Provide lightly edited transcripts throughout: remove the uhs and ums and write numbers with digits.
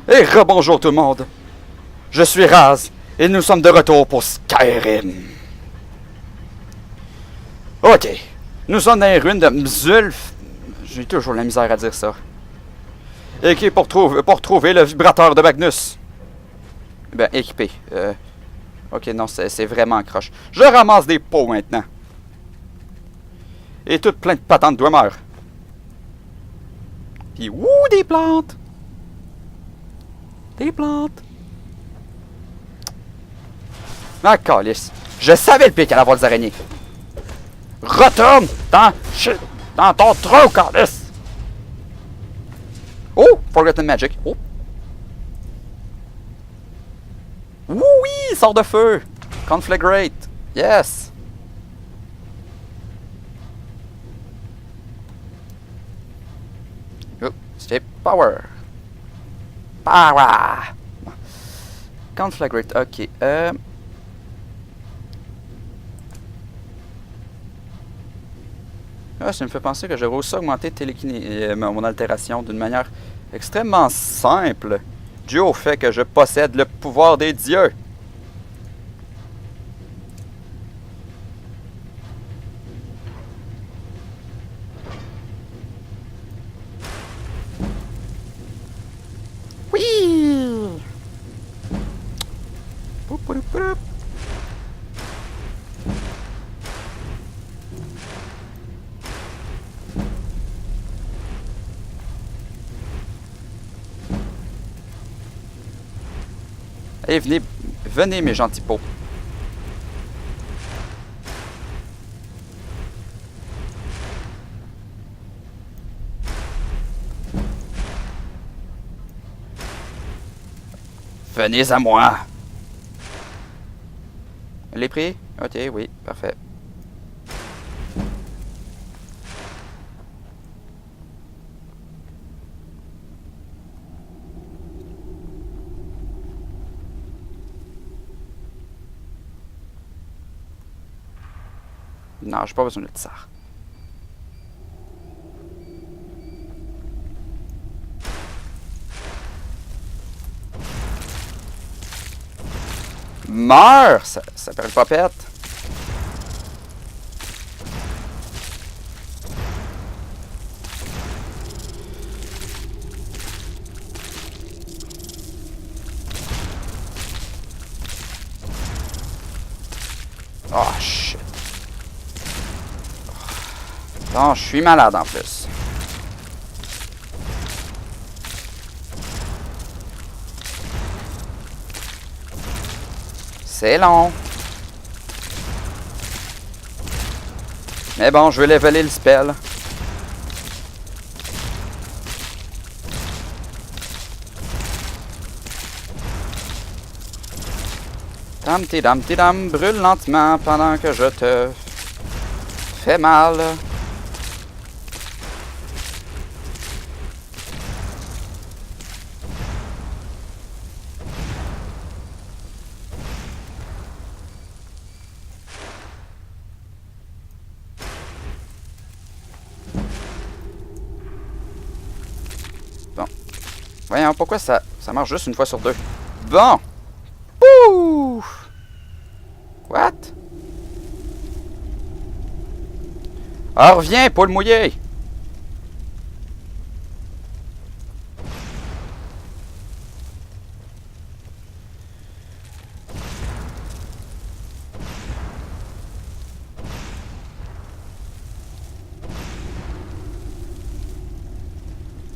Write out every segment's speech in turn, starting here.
Et rebonjour tout le monde. Je suis Raz et nous sommes de retour pour Skyrim. Ok, nous sommes dans les ruines de Mzulf. J'ai toujours la misère à dire ça. Équipé pour trouver le vibrateur de Magnus. Ben, équipé. Ok, non, c'est vraiment croche. Je ramasse des pots maintenant. Et toutes plein de patentes de Dwemer. Puis, ouh, des plantes. Des plantes. Ah, calice. Je savais le pic à la voile des araignées. Retourne dans ton trou, calice. Oh, Forgotten Magic. Oh. Oui, sort de feu. Conflagrate. Yes. Oh, stay power. Power. Conflagrate, ok. Ça me fait penser que j'aurais aussi augmenté mon altération d'une manière extrêmement simple, dû au fait que je possède le pouvoir des dieux. Oui! Poup, poup, poup. Allez, venez mes gentils pots. Venez à moi. Les prix? Ok, oui, parfait. Non, j'ai pas besoin de ça. Meurs! Ça perd pas pète. Oh shit. Non, je suis malade en plus. C'est long. Mais bon, je vais leveler le spell. Dam, brûle lentement pendant que je te fais mal. Bon. Voyons, pourquoi ça marche juste une fois sur deux? Bon. Ouh! What? Ah, reviens, poule mouillé!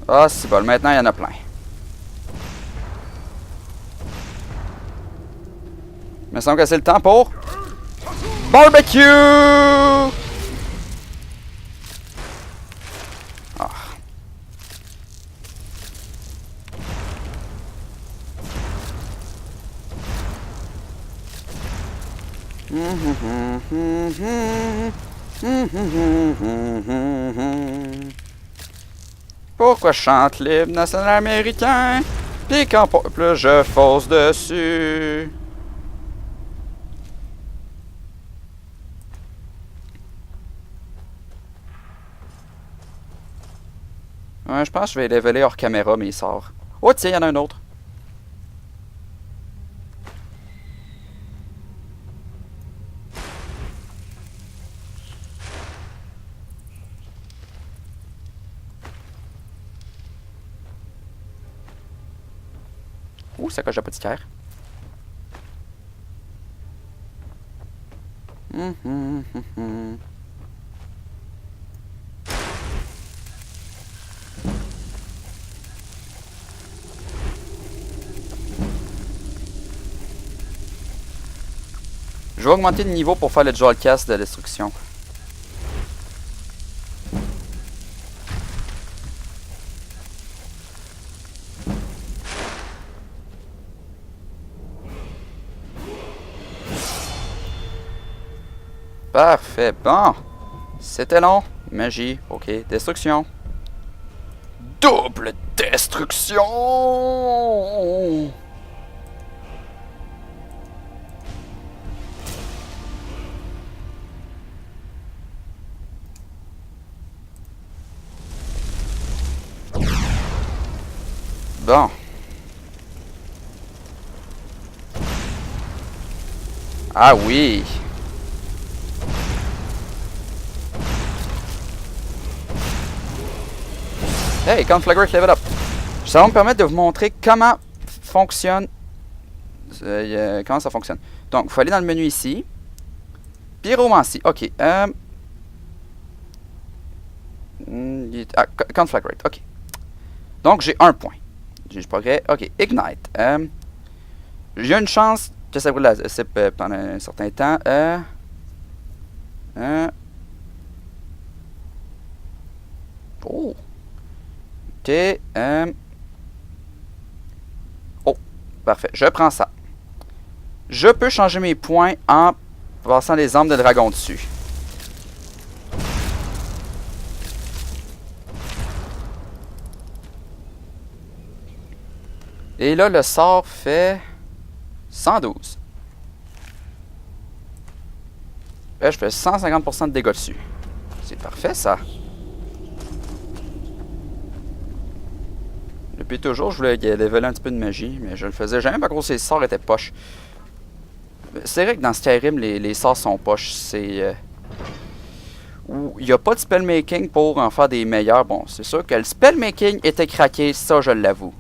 Ah, c'est bon, maintenant il y en a plein. Il me semble que c'est le temps pour... Barbecue! Ah. Pourquoi je chante l'hymne national américain? Pis quand plus je fonce dessus. Ouais, je pense que je vais leveler hors caméra, mais il sort. Oh tiens, il y en a un autre. Ouh, ça coche d'apothicaire. Je vais augmenter le niveau pour faire le dual cast de destruction. Parfait. Bon. C'était long. Magie. Ok. Destruction. Double destruction. Bon. Ah oui. Hey, Conflagrate level up. Ça va me permettre de vous montrer comment fonctionne. Comment ça fonctionne. Donc, il faut aller dans le menu ici. Pyromancie. Ok. Conflagrate. Ok. Donc, j'ai un point. J'ai du progrès. Ok. Ignite. J'ai une chance que ça brûle la cible pendant un certain temps. Oh. Ok. Oh. Parfait. Je prends ça. Je peux changer mes points en passant les armes de dragon dessus. Et là, le sort fait 112. Là, je fais 150% de dégâts dessus. C'est parfait, ça. Depuis toujours, je voulais leveler un petit peu de magie, mais je le faisais jamais parce que ces sorts étaient poches. C'est vrai que dans Skyrim, les sorts sont poches. C'est... il n'y a pas de spellmaking pour en faire des meilleurs. Bon, c'est sûr que le spellmaking était craqué, ça je l'avoue.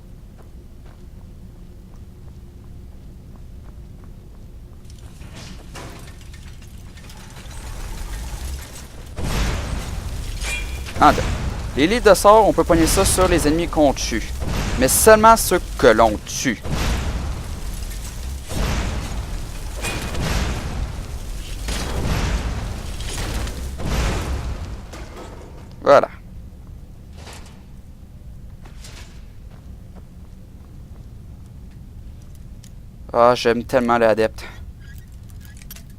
Les livres de sorts, on peut pogner ça sur les ennemis qu'on tue. Mais seulement ceux que l'on tue. Voilà. Ah, j'aime tellement l'adepte.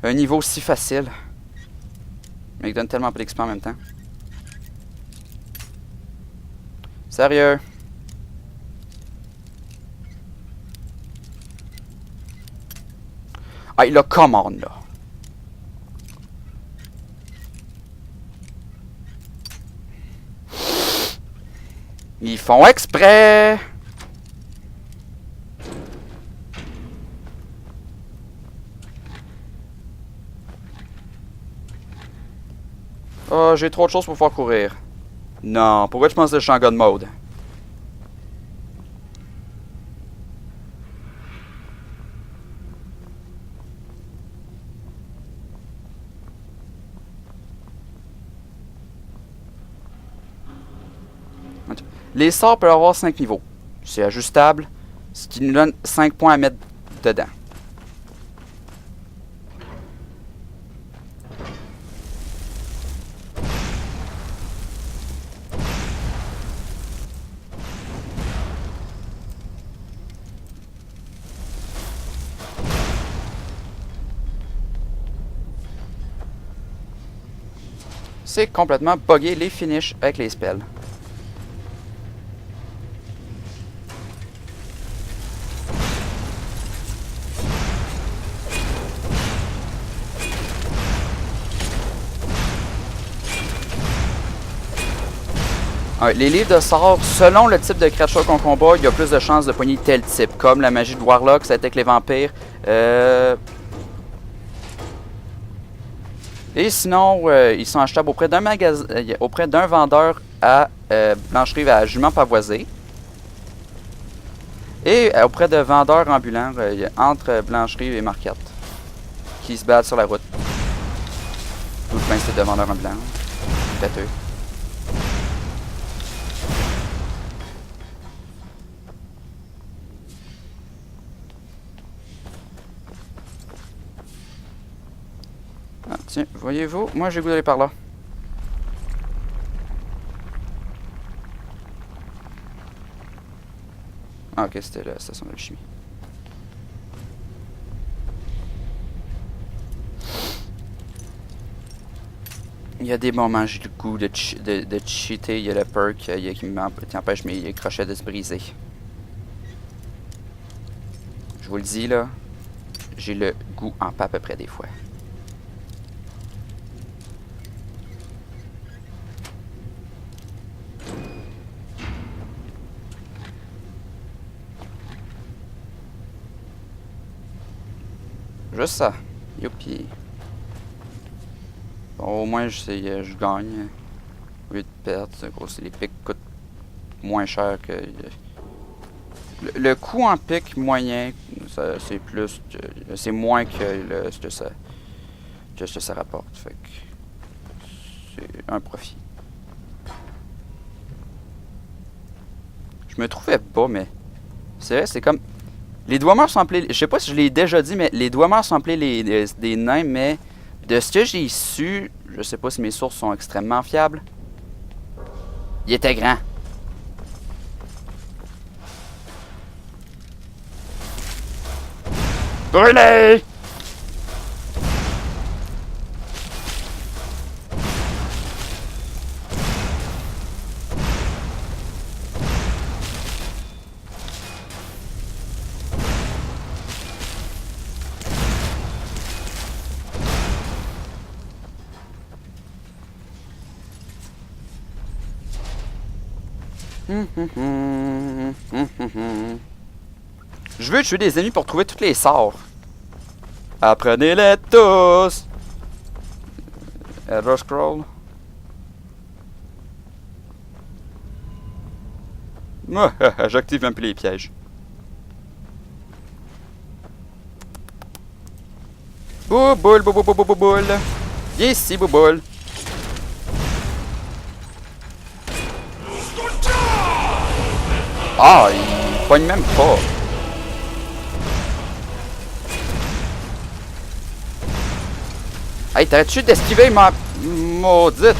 Un niveau si facile. Mais il donne tellement pas d'XP en même temps. Sérieux? Ah, il a commande là. Ils font exprès. Oh, j'ai trop de choses pour pouvoir courir. Non, pourquoi tu penses que je suis en God mode? Les sorts peuvent avoir 5 niveaux. C'est ajustable, ce qui nous donne 5 points à mettre dedans. C'est complètement buggé les finishes avec les spells. Ouais, les livres de sorts, selon le type de créature qu'on combat, il y a plus de chances de pogner tel type, comme la magie de Warlock, ça attaque les vampires. Et sinon, ils sont achetables auprès d'un magasin, auprès d'un vendeur à Blancherie à Jument Pavoisé. Et auprès de vendeurs ambulants entre Blancherie et Marquette qui se battent sur la route. Tout plein de vendeurs ambulants. Têteux. Ah, tiens, voyez-vous, moi j'ai goût d'aller par là. Ah, ok, c'était la station d'alchimie. Il y a des moments j'ai le goût de cheater. Il y a le perk qui m'empêche mes crochets de se briser. Je vous le dis là, j'ai le goût en pas à peu près des fois. Juste ça. Youpi. Bon, au moins, je gagne. Au lieu de perdre. Les pics coûtent moins cher que... Le coût en pic moyen, c'est plus... C'est moins que ce que ça rapporte. Fait que... C'est un profit. Je me trouvais pas, mais... C'est vrai, c'est comme... Les Dwemer sont appelés... Je sais pas si je l'ai déjà dit, mais les Dwemer sont appelés des nains, mais... De ce que j'ai su, je sais pas si mes sources sont extrêmement fiables. Il était grand. Brûlé! Je veux tuer des ennemis pour trouver tous les sorts. Apprenez-les tous! Elder Scroll. J'active un peu les pièges. Bouboule, bouboule, bouboule, bouboule. Viens ici, bouboule. Ah, il pogne même pas. Hey, t'arrêtes-tu d'esquiver ma maudite?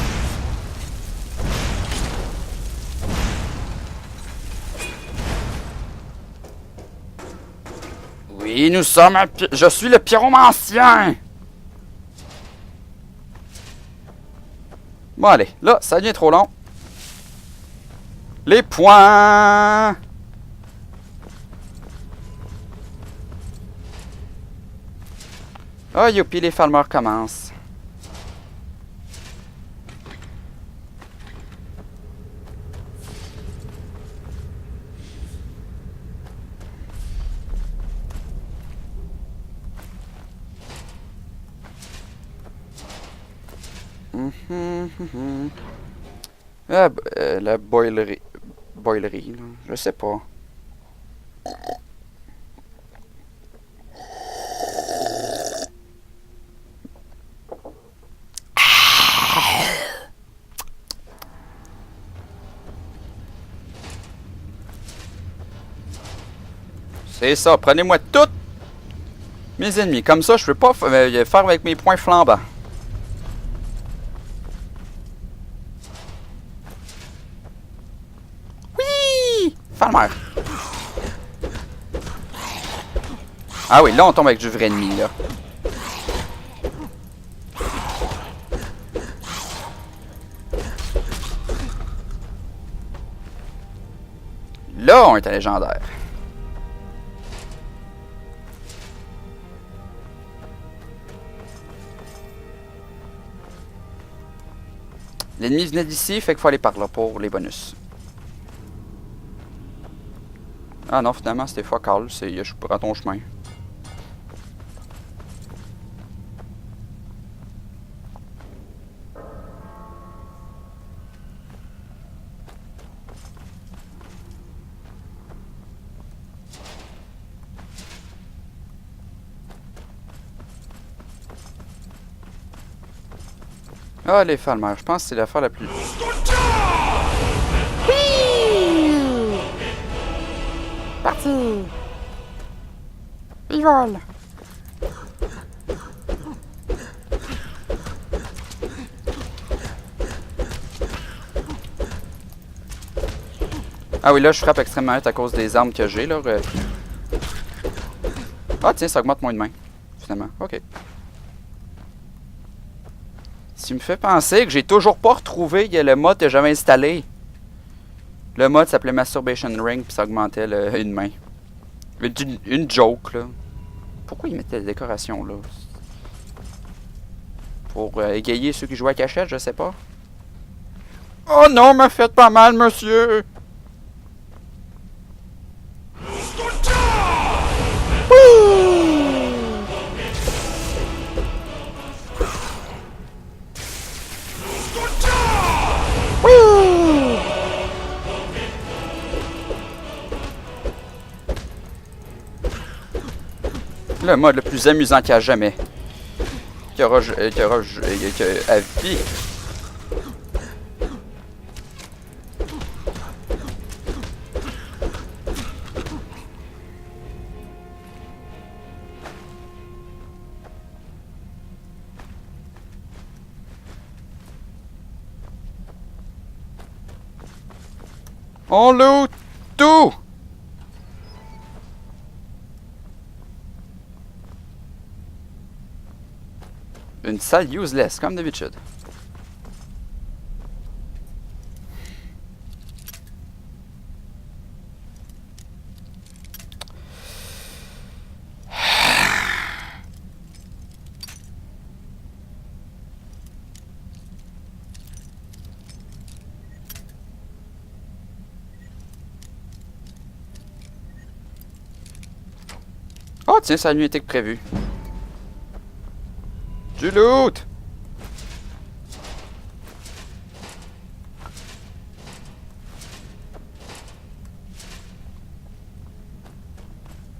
Oui, nous sommes un... Je suis le pyromancien! Bon, allez. Là, ça devient trop long. Les points! Ah, youpi, les farmers commencent. Ah, la boilerie. Boilerie, là. Je sais pas. C'est ça, prenez-moi toutes mes ennemis. Comme ça, je peux pas faire avec mes points flambants. Oui! Farmer. Ah oui, là on tombe avec du vrai ennemi, là. Là, on était légendaire. L'ennemi venait d'ici, fait qu'il faut aller par là pour les bonus. Ah non, finalement, c'était fuck all. Je prends ton chemin. Ah, les Falmer. Je pense que c'est l'affaire la plus... Parti. Il vole. Ah oui, là, je frappe extrêmement vite à cause des armes que j'ai, là. Ah, tiens, ça augmente moins de main, finalement. OK. Ce qui me fait penser que j'ai toujours pas retrouvé le mode que j'avais installé. Le mode s'appelait Masturbation Ring, puis ça augmentait une main. Une joke, là. Pourquoi ils mettaient des décorations, là? Pour égayer ceux qui jouaient à cachette, je sais pas. Oh non, m'a fait pas mal, monsieur! Le mode le plus amusant qu'il y a jamais. Qu'il y aura à vie. On loot tout! Une salle useless, comme d'habitude. Oh tiens, ça a mieux été que prévu. Du loot!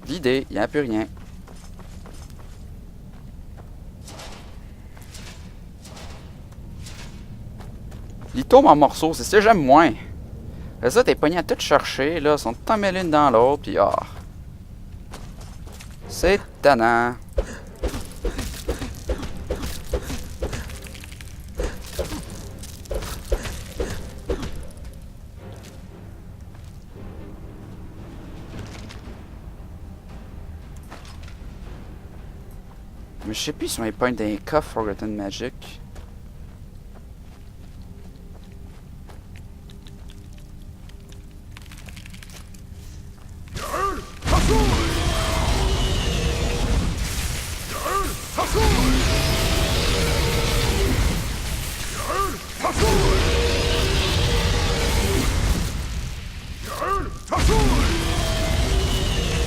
Vidé, il n'y a plus rien. Il tombe en morceaux, c'est ça que j'aime moins. Là, ça, t'es pogné à tout chercher, là, ils sont emmêlés l'une dans l'autre, puis ah. C'est tannant. Mais je sais plus si on est pas dans les coffres Forgotten Magic.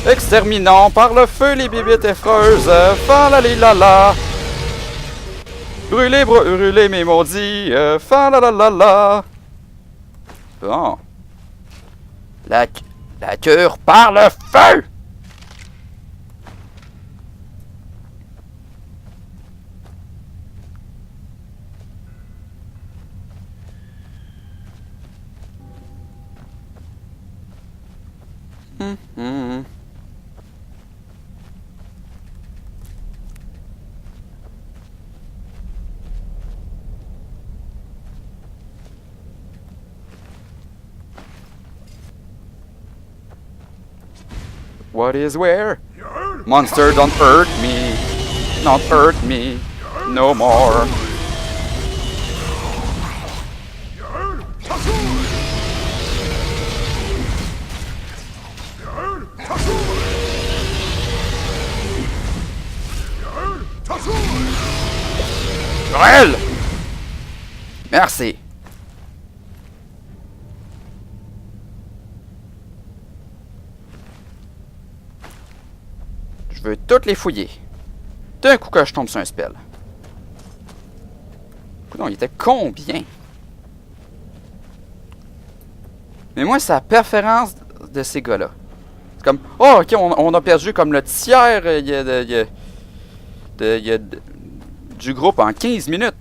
Exterminons par le feu les bibites effreuses. Fa-la-li-la-la. Brûlez, brûlez mes maudits. Fa-la-la-la-la. Bon. La cure par le feu. What is where? Monster, don't hurt me. Don't hurt me. No more. Joël! Merci. Je veux toutes les fouiller. D'un coup que je tombe sur un spell. Non, il était combien? Mais moi, c'est la préférence de ces gars-là. C'est comme, oh, ok, on a perdu comme le tiers du groupe en 15 minutes.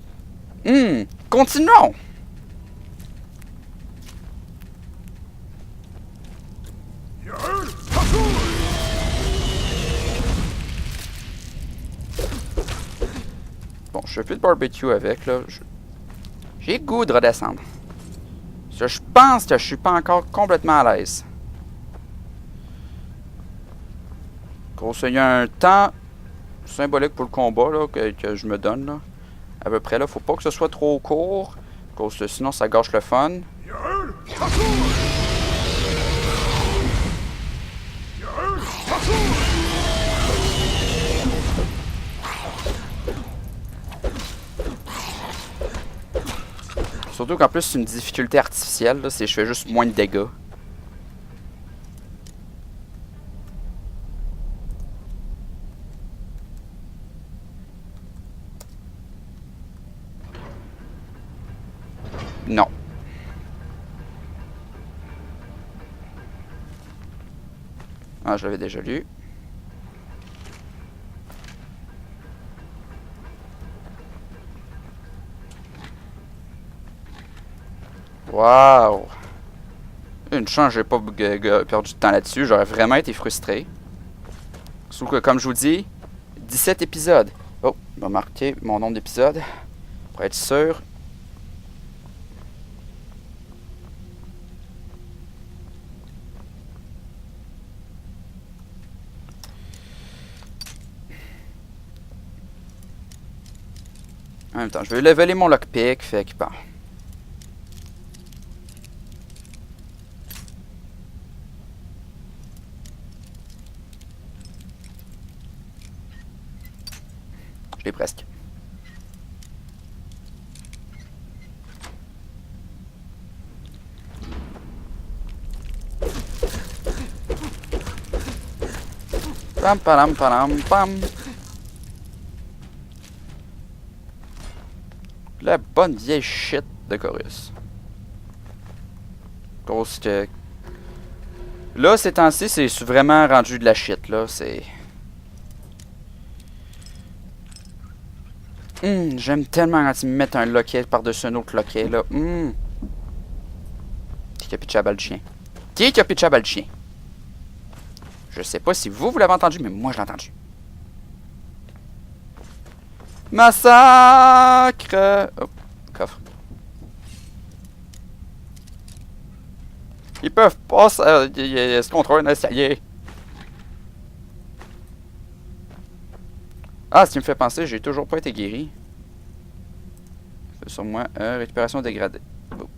Continuons! Bon, je fais plus de barbecue avec, là. J'ai le goût de redescendre. Je pense que je suis pas encore complètement à l'aise. Il y a un temps symbolique pour le combat là, que je me donne. Là. À peu près là. Faut pas que ce soit trop court. Parce que sinon ça gâche le fun. Surtout qu'en plus c'est une difficulté artificielle. Là, je fais juste moins de dégâts. Non. Ah, je l'avais déjà lu. Waouh! Une chance, j'ai pas perdu de temps là-dessus. J'aurais vraiment été frustré. Sauf que, comme je vous dis, 17 épisodes. Oh, je vais marquer mon nombre d'épisodes. Pour être sûr. En même temps, je vais leveler mon lockpick, fait que bon. Je l'ai presque. Pam pam pam pam. La bonne vieille shit de Chorus. Cause que... Là, ces temps-ci, c'est vraiment rendu de la shit, là. C'est... J'aime tellement quand ils me mettent un loquet par-dessus un autre loquet, là. Qui a pitché la balle de chien? Qui a pitché la balle de chien? Je sais pas si vous l'avez entendu, mais moi, je l'ai entendu. Massacre! Oh, coffre. Ils peuvent pas se contrôler un escalier. Ah, ce qui me fait penser, j'ai toujours pas été guéri. C'est sur moi. Récupération dégradée. Bon.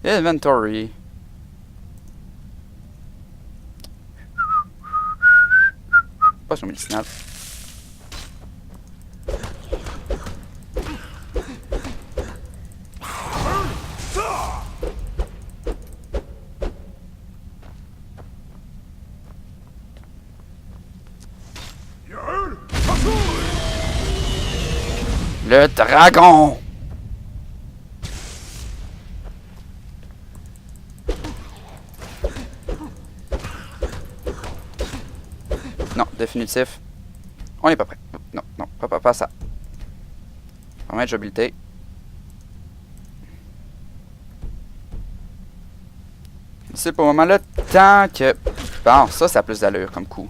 Inventory. Potion médicinale. Le dragon! Non, définitif. On n'est pas prêt. Non, non, pas ça. On va mettre agilité. C'est pour le moment là, tant que... Bon, ça a plus d'allure comme coup.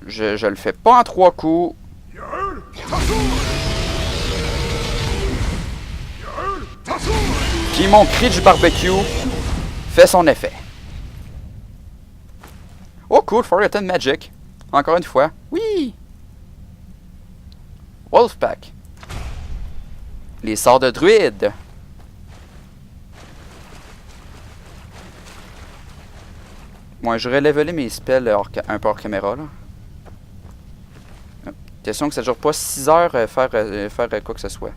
Je le fais pas en 3 coups. Puis mon cri du barbecue fait son effet. Oh cool, Forgotten Magic. Encore une fois. Oui! Wolfpack. Les sorts de druide. Moi, j'aurais levelé mes spells un peu hors caméra, là. Question que ça dure pas 6 heures faire quoi que ce soit.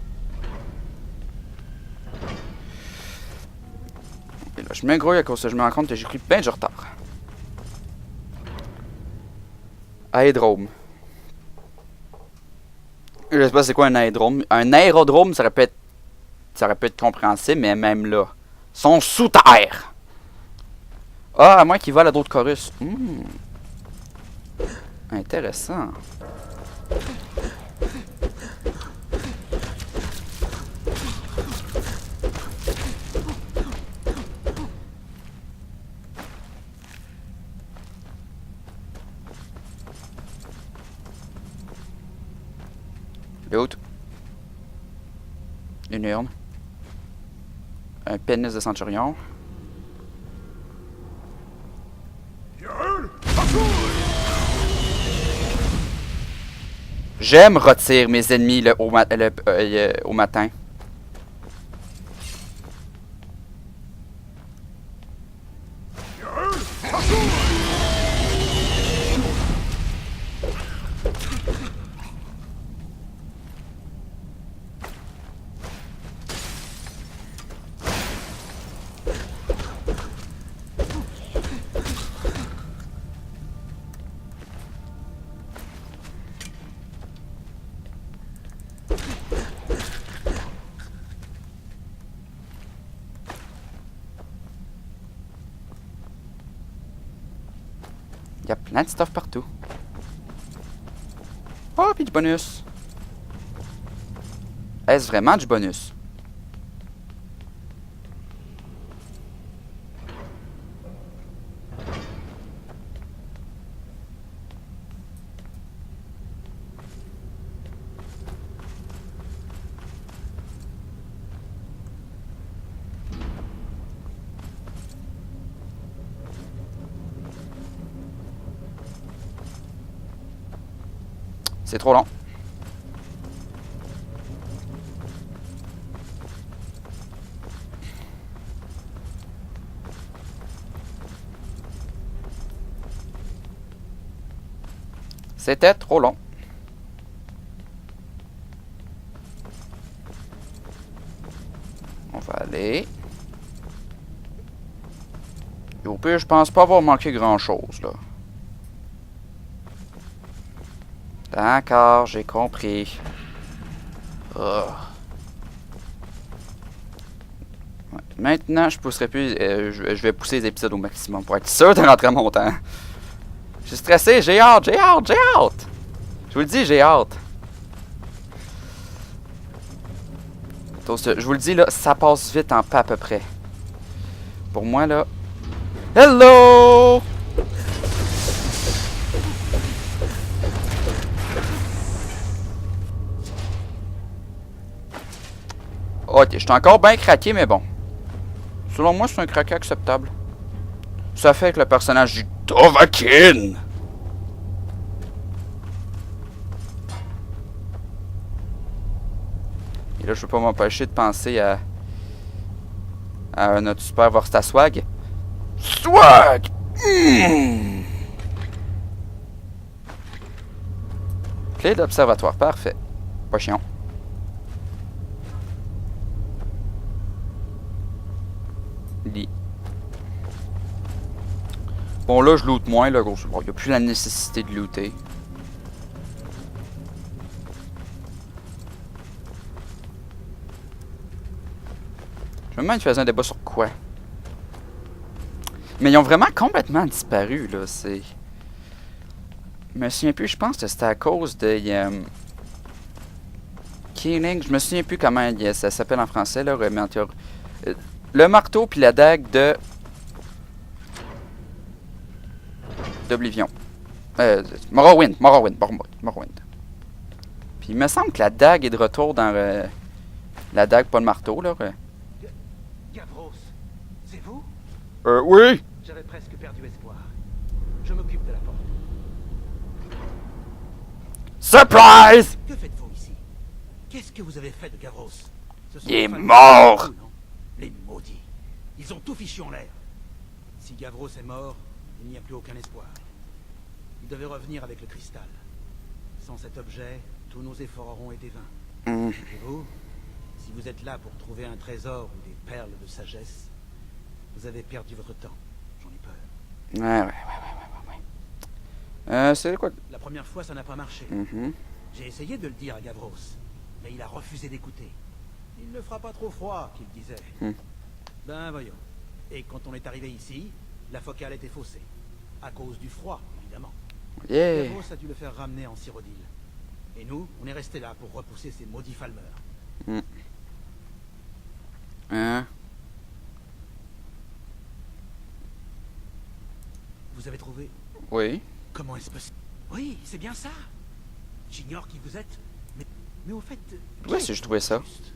Et là, je m'engrouille à cause que je me rends compte que j'ai pris bien du retard. Aérodrome. Je sais pas c'est quoi un aérodrome. Un aérodrome, ça aurait pu être compréhensible, mais même là. Ils sont sous terre. Ah, à moins qu'ils volent à d'autres chorus. Intéressant. L'autre. Une urne. Un pénis de centurion. J'aime retirer mes ennemis au matin. Il y a plein de stuff partout. Oh, puis du bonus. Est-ce vraiment du bonus? C'est trop long. C'était trop long. On va aller. Et au pire, je pense pas avoir manqué grand-chose, là. D'accord, j'ai compris. Oh. Ouais. Maintenant, je pousserai plus. Je vais pousser les épisodes au maximum pour être sûr de rentrer à mon temps. Je suis stressé, j'ai hâte, j'ai hâte, j'ai hâte. Je vous le dis, j'ai hâte. Donc, je vous le dis, là, ça passe vite en pas à peu près. Pour moi, là. Hello! Ok, je suis encore bien craqué, mais bon. Selon moi, c'est un craqué acceptable. Ça fait avec le personnage du Dovahkiin. Et là, je peux pas m'empêcher de penser à notre super Vorsta Swag. Swag! Clé d'observatoire, parfait. Pas chiant. Lit. Bon, là, je loot moins, là, gros. Bon, il n'y a plus la nécessité de looter. Je me demande s'ils faisaient un débat sur quoi. Mais ils ont vraiment complètement disparu, là. C'est. Je me souviens plus, je pense que c'était à cause de. Killing, je me souviens plus comment ça s'appelle en français, là. Le marteau puis la dague de. d'Oblivion. Morrowind. Puis il me semble que la dague est de retour dans la dague, pas le marteau, là. Gavros, c'est vous? Oui! J'avais presque perdu espoir. Je m'occupe de la porte. Surprise! Que faites-vous ici? Qu'est-ce que vous avez fait de Gavros? Il est mort! Les maudits. Ils ont tout fichu en l'air. Si Gavros est mort, il n'y a plus aucun espoir. Il devait revenir avec le cristal. Sans cet objet, tous nos efforts auront été vains. Et vous, si vous êtes là pour trouver un trésor ou des perles de sagesse, vous avez perdu votre temps. J'en ai peur. Ouais. C'est quoi? La première fois, ça n'a pas marché. J'ai essayé de le dire à Gavros, mais il a refusé d'écouter. Il ne fera pas trop froid, qu'il disait. Ben voyons. Et quand on est arrivé ici, la focale était faussée. À cause du froid, évidemment. Yeah. Gavros a dû le faire ramener en Cyrodiil. Et nous, on est restés là pour repousser ces maudits Falmeurs. Hein? Vous avez trouvé? Oui. Comment est-ce possible? Oui, c'est bien ça. J'ignore qui vous êtes, mais au fait... Où est-ce que j'ai trouvé ça? Juste.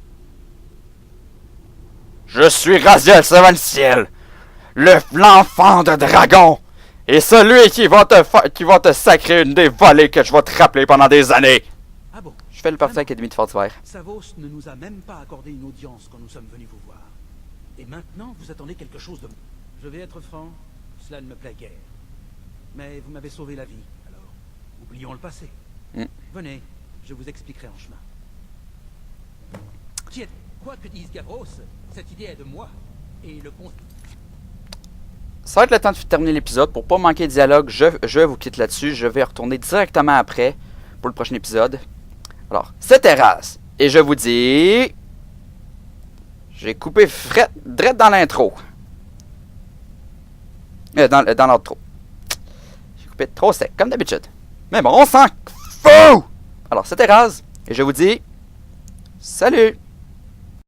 Je suis Raziel Seven-Ciel, l'enfant de dragon, et celui qui va te sacrer une des volées que je vais te rappeler pendant des années. Ah bon? Je fais le parti de l'Académie de Fortifier. Savos ne nous a même pas accordé une audience quand nous sommes venus vous voir. Et maintenant, vous attendez quelque chose de... Je vais être franc, cela ne me plaît guère. Mais vous m'avez sauvé la vie, alors oublions le passé. Venez, je vous expliquerai en chemin. Qui est... Quoi que dise Gavros, cette idée est de moi. Et le con... Ça va être le temps de terminer l'épisode. Pour pas manquer de dialogue, je vous quitte là-dessus. Je vais retourner directement après pour le prochain épisode. Alors, c'était Raz. Et je vous dis... J'ai coupé direct dans l'intro. Dans l'outro. J'ai coupé trop sec, comme d'habitude. Mais bon, on s'en fout! Alors, c'était Raz. Et je vous dis... Salut!